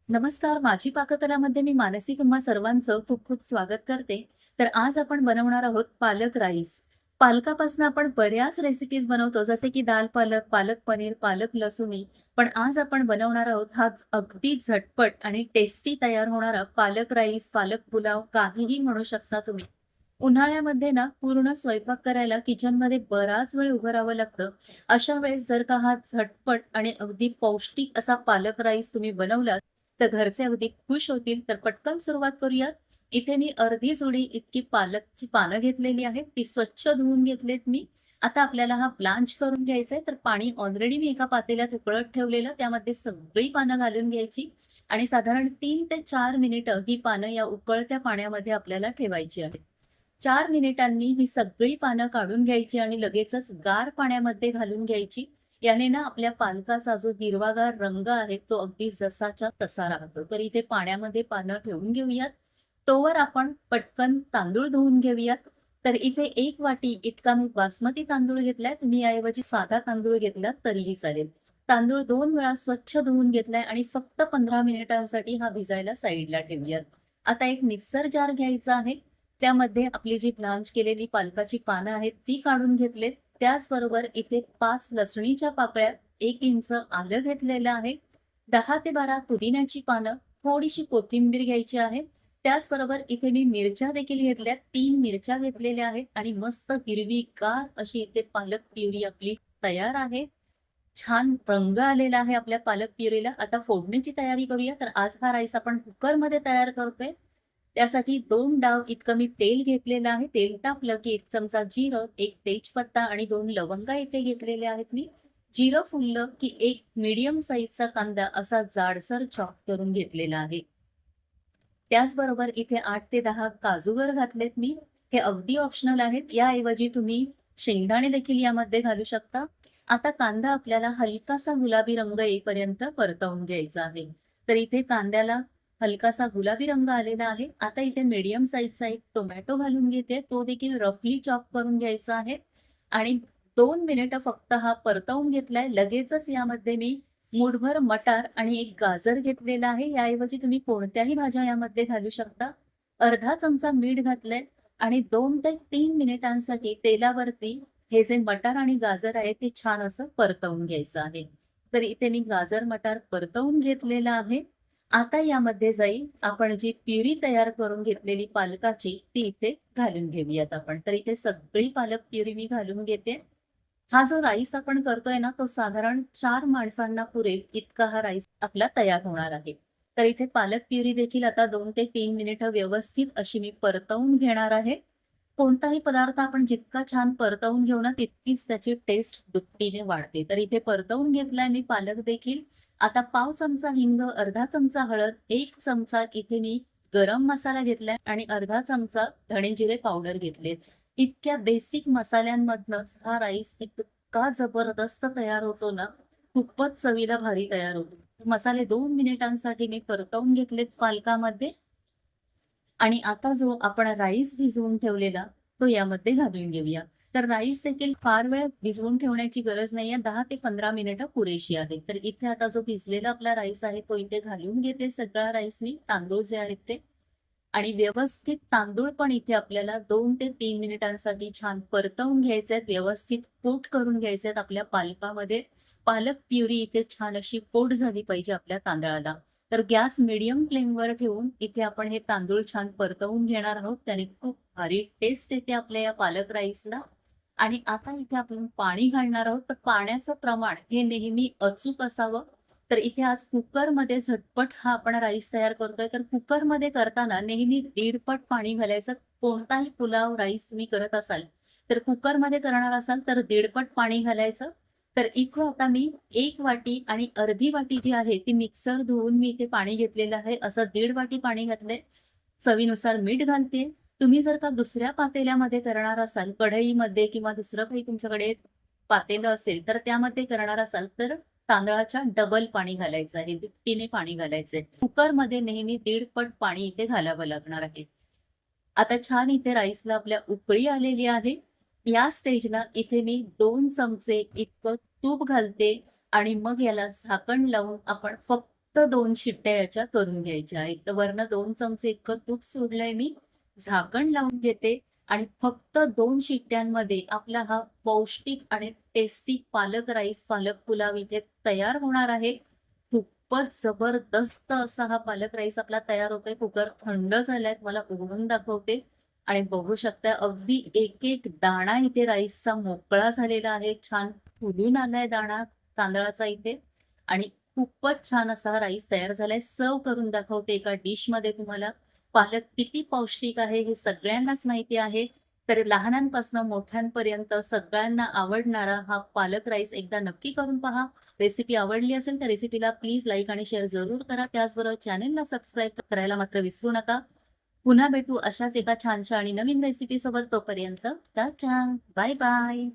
नमस्कार, माझी पाककलामध्ये मी मानसी तुम्हा सर्वांचं खूप खूप स्वागत करते. तर आज आपण बनवणार आहोत पालक राईस. पालकापासून आपण बऱ्याच रेसिपीज बनवतो, जसे की दाल पालक, पालक पनीर, पालक लसुणी. पण आज आपण बनवणार आहोत हा अगदी झटपट आणि टेस्टी तयार होणारा पालक राईस, पालक पुलाव, काहीही म्हणू शकता तुम्ही. उन्हाळ्यामध्ये ना पूर्ण स्वयंपाक करायला किचनमध्ये बराच वेळ उभं राहावं लागतं. अशा वेळेस जर का हा झटपट आणि अगदी पौष्टिक असा पालक राईस तुम्ही बनवलात, तर घरचे अगदी खुश होतील. तर पटकन सुरुवात करूयात. इथे मी अर्धी जुडी इतकी पालकची पानं घेतलेली आहेत. ती स्वच्छ धुवून घेतलेत मी. आता आपल्याला हा ब्लांच करून घ्यायचा आहे. तर पाणी ऑलरेडी मी एका पातेल्यात उकळत ठेवलेलं. त्यामध्ये सगळी पानं घालून घ्यायची आणि साधारण 3 ते 4 मिनिटं ही पानं या उकळत्या पाण्यामध्ये आपल्याला ठेवायची आहेत. 4 मिनिटांनी ही सगळी पानं काढून घ्यायची आणि लगेचच गार पाण्यामध्ये घालून घ्यायची. याने ना आपल्या पालकाचा जो हिरवागार रंग आहे तो अगदी जसाच्या तसा राहतो. तर इथे पाण्यामध्ये पानं ठेवून घेऊयात. तोवर आपण पटकन तांदूळ धुवून घेऊयात. तर इथे 1 वाटी इतका मी बासमती तांदूळ घेतलाय. तुम्ही याऐवजी साधा तांदूळ घेतलात तरीही चालेल. तांदूळ 2 वेळा स्वच्छ धुवून घेतलाय आणि फक्त 15 मिनिटांसाठी हा भिजायला साईडला ठेवूयात. आता एक मिक्सर जार घ्यायचा आहे. त्यामध्ये आपली जी ब्लांच केलेली पालकाची पानं आहेत ती काढून घेतलेत. त्याचबरोबर इथे 5 लसणीच्या पाकळ्या, 1 इंच आलं घेतलेलं आहे, 10 ते 12 पुदिन्याची पानं, थोडीशी कोथिंबीर घ्यायची आहे. त्याचबरोबर इथे मी मिरच्या देखील घेतल्यात, 3 मिरच्या घेतलेल्या आहेत आणि मस्त हिरवीगार अशी इथे पालक प्युरी आपली तयार आहे. छान रंग आलेला आहे आपल्या पालक प्युरीला. आता फोडणीची तयारी करूया. तर आज हा राईस आपण कुकरमध्ये तयार करतोय. त्यासाठी 2 डाव इतकं मी तेल घेतलेलं आहे. तेल तापलं की 1 चमचा जिरं, 1 तेजपत्ता आणि 2 लवंगा इथे घेतलेल्या आहेत मी. जिरं फुललं की 1 मीडियम साईजचा कांदा असा जाडसर चॉप करून घेतलेला आहे. त्याचबरोबर इथे 8 ते 10 काजूगर घातलेत मी. हे अगदी ऑप्शनल आहेत. याऐवजी तुम्ही शेंगदाणे देखील यामध्ये घालू शकता. आता कांदा आपल्याला हलकासा गुलाबी रंग येईपर्यंत परतवून घ्यायचा आहे. तर इथे कांद्याला हलकासा गुलाबी रंग आलेला आहे. आता इथे मीडियम साईजचा एक टोमॅटो घालून घेते. तो देखील रफली चॉप करून घ्यायचा आहे आणि 2 मिनिटं फक्त हा परतवून घेतलाय. लगेचच यामध्ये मी मूठभर मटार आणि 1 गाजर घेतलेला आहे. याऐवजी तुम्ही कोणत्याही भाज्या यामध्ये घालू शकता. अर्धा चमचा मीठ घातलंय आणि 2 ते 3 मिनिटांसाठी तेलावरती हे जे मटार आणि गाजर आहे ते छान असं परतवून घ्यायचं आहे. तर इथे मी गाजर, मटार परतवून घेतलेलं आहे. आता यामध्ये जाईल आपण जी प्युरी तयार करून घेतलेली पालकाची ती इथे घालून घेऊयात आपण. तर इथे सगळी पालक प्युरी मी घालून घेते. हा जो राईस आपण करतोय ना, तो साधारण 4 माणसांना पुरेल इतका हा राईस आपला तयार होणार आहे. तर इथे पालक प्युरी देखील आता 2 ते 3 मिनिटं व्यवस्थित अशी मी परतवून घेणार आहे. कोणताही पदार्थ आपण जितका छान परतवून घेऊ ना, तितकीच त्याची टेस्ट दुपटीने वाढते. तर इथे परतवून घेतलाय मी पालक देखील. आता पाव चमचा हिंग, अर्धा चमचा हळद, 1 चमचा इथे मी गरम मसाला घेतलाय आणि अर्धा चमचा धणे जिरे पावडर घेतलेत. इतक्या बेसिक मसाल्यांमधनंच हा राईस इतका जबरदस्त तयार होतो ना, खूपच चवीला भारी तयार होतो. मसाले 2 मिनिटांसाठी मी परतवून घेतलेत पालकामध्ये आणि आता जो आपण राईस भिजवून ठेवलेला, तो यामध्ये घालून घेऊया. तर राईस देखील फार वेळ भिजवून ठेवण्याची गरज नाहीये. 10 ते 15 मिनिटं पुरेशी आहेत. तर इथे आता जो भिजलेला आपला राईस आहे, तो इथे घालून घेते सगळा राईस मी, तांदूळ जे आहेत ते. आणि व्यवस्थित तांदूळ पण इथे आपल्याला 2 ते 3 मिनिटांसाठी छान परतवून घ्यायचे आहेत. व्यवस्थित कोट करून घ्यायचे आहेत आपल्या पालकामध्ये. पालक प्युरी इथे छान अशी कोट झाली पाहिजे आपल्या तांदळाला. तर गॅस मीडियम फ्लेमवर ठेवून इथे आपण हे तांदूळ छान परतवून घेणार आहोत. त्याने खूप भारी टेस्ट येते आपल्या या पालक राईसला. आणि आता इथे आपण पाणी घालणार आहोत. तर पाण्याचं प्रमाण हे नेहमी अचूक असावं. तर इथे आज कुकरमध्ये झटपट हा आपण राईस तयार करतोय. तर कुकरमध्ये करताना नेहमी 1.5 पट पाणी घालायचं. कोणताही पुलाव, राईस तुम्ही करत असाल, तर कुकरमध्ये करणार असाल तर 1.5 पट पाणी घालायचं. तर इथे आता मी 1 वाटी आणि अर्धी वाटी जी आहे ती मिक्सर धुवून मी इथे पाणी घेतलेलं आहे. असं 1.5 वाटी पाणी घातलंय. चवीनुसार मीठ घालते. तुम्ही जर का दुसऱ्या पातेल्यामध्ये करणार असाल, कढईमध्ये किंवा दुसरं काही तुमच्याकडे पातेलं असेल, तर त्यामध्ये करणार असाल, तर तांदळाच्या डबल पाणी घालायचं आहे, दुपटीने पाणी घालायचंय. कुकरमध्ये नेहमी 1.5 पट पाणी इथे घालावं लागणार आहे. आता छान इथे राईसला आपल्या उकळी आलेली आहे. या स्टेजला इथे मी 2 चमचे इतकं तूप घालते आणि मग याला झाकण लावून आपण फक्त फक्त 2 शिट्ट्या याच्या करून घ्यायच्या. एक तर वरनं 2 चमचे इतकं तूप सोडलंय मी. झाकण लावून घेते आणि फक्त 2 शिट्ट्यांमध्ये आपला हा पौष्टिक आणि टेस्टी पालक राईस, पालक पुलाव इथे तयार होणार आहे. खूपच जबरदस्त असा हा पालक राईस आपला तयार होतोय. कुकर थंड झालाय. मला उघडून दाखवते आणि बघू शकता अगदी एक-एक दाणा इथे राईसचा मोकळा झालेला आहे. छान फुलून आलाय दाणा तांदळाचा इथे आणि खूपच छान असा हा राईस तयार झालाय. सर्व्ह करून दाखवते एका डिशमध्ये तुम्हाला. पालक किती पौष्टिक आहे हे सगळ्यांनाच माहिती आहे. तर लहानांपासून मोठ्यांपर्यंत सगळ्यांना आवडणारा हा पालक राईस एकदा नक्की करून पहा. रेसिपी आवडली असेल तर रेसिपीला प्लीज लाईक आणि शेअर जरूर करा. त्याचबरोबर चॅनेलला सबस्क्राईब करायला मात्र विसरू नका. पुन्हा भेटू अशाच एका छानशा आणि नवीन रेसिपी सोबत. तोपर्यंत टाटा, बाय बाय.